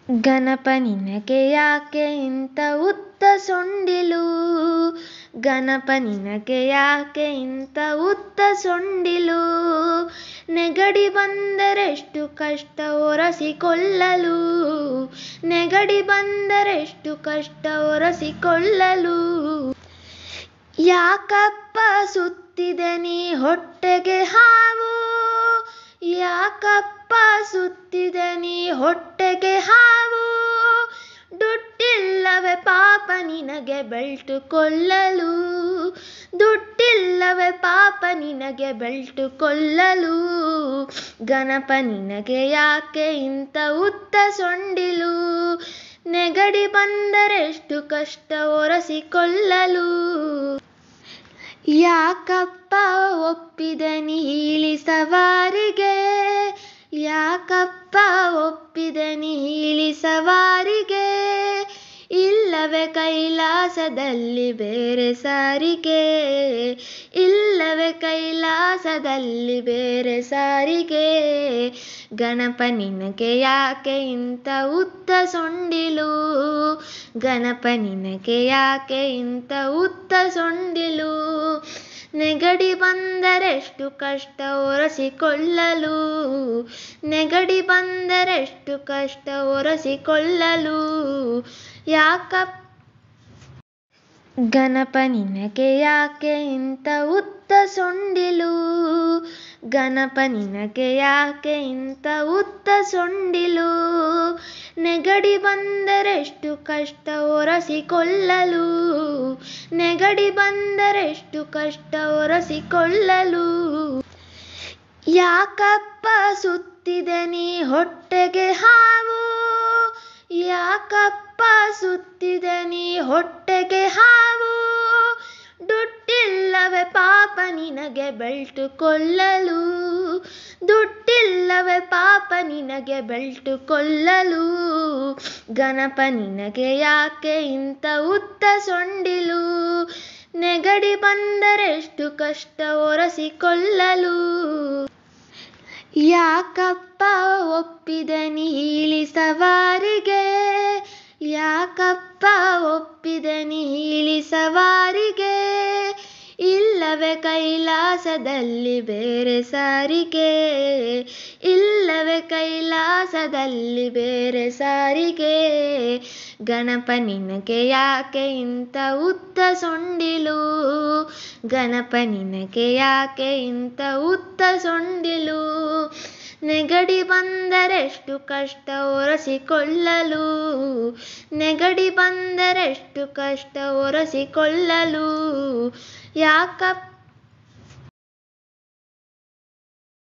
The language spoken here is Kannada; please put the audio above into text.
ಗಣಪ ನಿನಗೆ ಯಾಕೆ ಇಂಥ ಉದ್ದ ಸೊಂಡಿಲು, ಗಣಪ ನಿನಗೆ ಯಾಕೆ ಇಂಥ ಉದ್ದ ಸೊಂಡಿಲು, ನೆಗಡಿ ಬಂದರೆಷ್ಟು ಕಷ್ಟ ಒರೆಸಿಕೊಳ್ಳಲು, ನೆಗಡಿ ಬಂದರೆಷ್ಟು ಕಷ್ಟ ಒರೆಸಿಕೊಳ್ಳಲು. ಯಾಕಪ್ಪ ಸುತ್ತಿದೆ ನೀ ಹೊಟ್ಟೆಗೆ ಹಾವು, ಯಾಕಪ್ಪ ಸುತ್ತಿದೆ ನೀ ಹೊಟ್ಟೆಗೆ ಹಾವು, ದುಡ್ಡಿಲ್ಲವೇ ಪಾಪ ನಿನಗೆ ಬೆಲ್ಟು ಕೊಳ್ಳಲು, ದುಡ್ಡಿಲ್ಲವೇ ಪಾಪ ನಿನಗೆ ಬೆಲ್ಟು ಕೊಳ್ಳಲು. ಗಣಪ ನಿನಗೆ ಯಾಕೆ ಇಂಥ ಉದ್ದ ಸೊಂಡಿಲು, ನೆಗಡಿ ಬಂದರೆಷ್ಟು ಕಷ್ಟ ಒರೆಸಿಕೊಳ್ಳಲು. ಯಾಕಪ್ಪ ಒಪ್ಪಿದೆ ನೀ ಇಲಿ ಸವಾರಿಗೆ, ಯಾಕಪ್ಪ ಒಪ್ಪಿದೆ ನೀ ಇಲಿ ಸವಾರಿಗೆ, ಇಲ್ಲವೇ ಕೈಲಾಸದಲ್ಲಿ ಬೇರೆ ಸಾರಿಗೆ, ಇಲ್ಲವೇ ಕೈಲಾಸದಲ್ಲಿ ಬೇರೆ ಸಾರಿಗೆ. ಗಣಪ ನಿನಗೆ ಯಾಕೆ ಇಂಥ ಉದ್ದ ಸೊಂಡಿಲು, ಗಣಪ ನಿನಗೆ ಯಾಕೆ ಇಂಥ ಉದ್ದ ಸೊಂಡಿಲು, ನೆಗಡಿ ಬಂದರೆಷ್ಟು ಕಷ್ಟ ಒರೆಸಿಕೊಳ್ಳಲು, ನೆಗಡಿ ಬಂದರೆಷ್ಟು ಕಷ್ಟ ಒರೆಸಿಕೊಳ್ಳಲು. ಯಾಕಪ್ಪ ಗಣಪ ನಿನಗೆ ಯಾಕೆ ಇಂಥ ಉದ್ದ ಸೊಂಡಿಲು, ಗಣಪ ನಿನಗೆ ಯಾಕೆ ಇಂಥ ಉದ್ದ ಸೊಂಡಿಲು, ನೆಗಡಿ ಬಂದರೆಷ್ಟು ಕಷ್ಟ ಒರೆಸಿಕೊಳ್ಳಲು, ನೆಗಡಿ ಬಂದರೆಷ್ಟು ಕಷ್ಟ ಒರೆಸಿಕೊಳ್ಳಲು. ಯಾಕಪ್ಪ ಸುತ್ತಿದೆ ನೀ ಹೊಟ್ಟೆಗೆ ಹಾವು, ಯಾಕಪ್ಪ ಸುತ್ತಿದೆ ನೀ ಹೊಟ್ಟೆಗೆ ಹಾವು, ದುಡ್ಡಿಲ್ಲವೇ ಪಾಪ ನಿನಗೆ ಬೆಲ್ಟು ಕೊಳ್ಳಲು, ದುಡ್ಡಿಲ್ಲವೇ ಪಾಪ ನಿನಗೆ ಬೆಲ್ಟು ಕೊಳ್ಳಲು. ಗಣಪ ನಿನಗೆ ಯಾಕೆ ಇಂಥ ಉದ್ದ ಸೊಂಡಿಲು, ನೆಗಡಿ ಬಂದರೆಷ್ಟು ಕಷ್ಟ ಒರೆಸಿಕೊಳ್ಳಲು. ಯಾಕಪ್ಪ ಒಪ್ಪಿದೆ ನೀ ಇಲಿ ಸವಾರಿಗೆ, ಯಾಕಪ್ಪ ಒಪ್ಪಿದೆ ನೀ ಇಲಿ ಸವಾರಿಗೆ, ಇಲ್ಲವೇ ಕೈಲಾಸದಲ್ಲಿ ಬೇರೆ ಸಾರಿಗೆ, ಇಲ್ಲವೇ ಕೈಲಾಸದಲ್ಲಿ ಬೇರೆ ಸಾರಿಗೆ. ಗಣಪ ನಿನಗೆ ಯಾಕೆ ಇಂಥ ಉದ್ದ ಸೊಂಡಿಲು, ಗಣಪ ನಿನಗೆ ಯಾಕೆ ಇಂಥ ಉದ್ದ ಸೊಂಡಿಲು, ನೆಗಡಿ ಬಂದರೆಷ್ಟು ಕಷ್ಟ ಒರೆಸಿಕೊಳ್ಳಲು, ನೆಗಡಿ ಬಂದರೆಷ್ಟು ಕಷ್ಟ ಒರೆಸಿಕೊಳ್ಳಲು. ಯಾಕಪ್ಪ